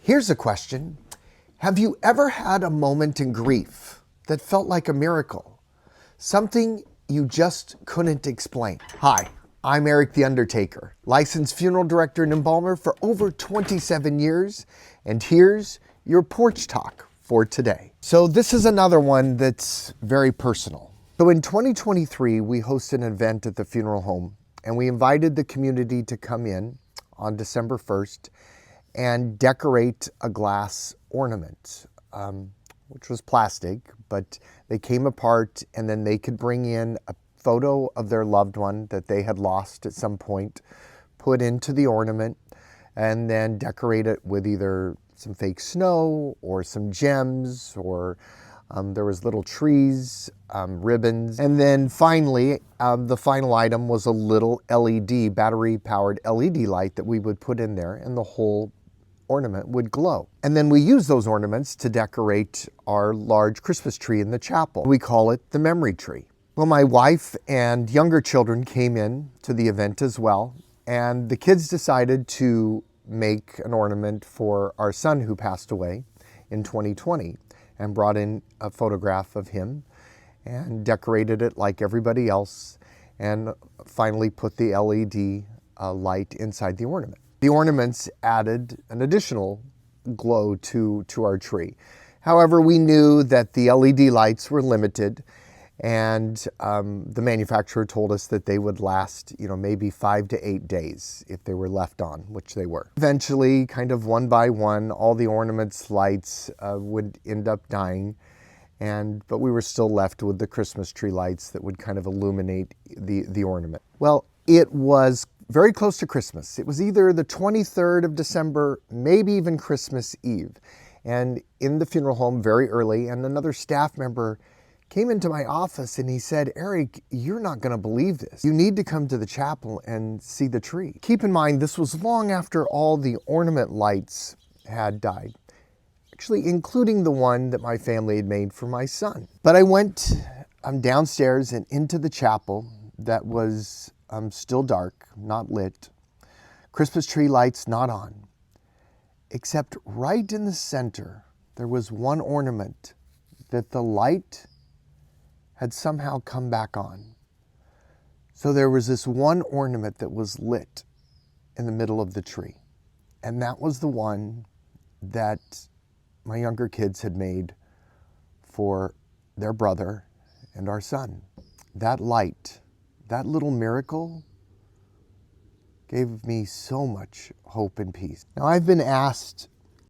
Here's a question. Have you ever had a moment in grief that felt like a miracle? Something you just couldn't explain? Hi, I'm Eric the Undertaker, licensed funeral director and embalmer for over 27 years, and here's your porch talk for today. So this is another one that's very personal. So in 2023, we hosted an event at the funeral home, and we invited the community to come in on December 1st and decorate a glass ornament, which was plastic, but they came apart, and then they could bring in a photo of their loved one that they had lost at some point, put into the ornament, and then decorate it with either some fake snow or some gems, or there was little trees, ribbons. And then finally, the final item was a little LED, battery-powered LED light that we would put in there, and the whole ornament would glow. And then we use those ornaments to decorate our large Christmas tree in the chapel. We call it the memory tree. Well, my wife and younger children came in to the event as well, and the kids decided to make an ornament for our son who passed away in 2020, and brought in a photograph of him and decorated it like everybody else, and finally put the LED light inside the ornament. The ornaments added an additional glow to our tree. However, we knew that the LED lights were limited, and the manufacturer told us that they would last, maybe 5 to 8 days if they were left on, which they were. Eventually, kind of one by one, all the ornaments lights would end up dying, but we were still left with the Christmas tree lights that would kind of illuminate the ornament. Well, it was very close to Christmas. It was either the 23rd of December, maybe even Christmas Eve. And in the funeral home very early, and another staff member came into my office and he said, "Eric, you're not going to believe this. You need to come to the chapel and see the tree." Keep in mind, this was long after all the ornament lights had died, actually including the one that my family had made for my son. But I went downstairs and into the chapel that was still dark, not lit, Christmas tree lights not on, except right in the center, there was one ornament that the light had somehow come back on. So there was this one ornament that was lit in the middle of the tree. And that was the one that my younger kids had made for their brother and our son. That light, that little miracle, gave me so much hope and peace. Now, I've been asked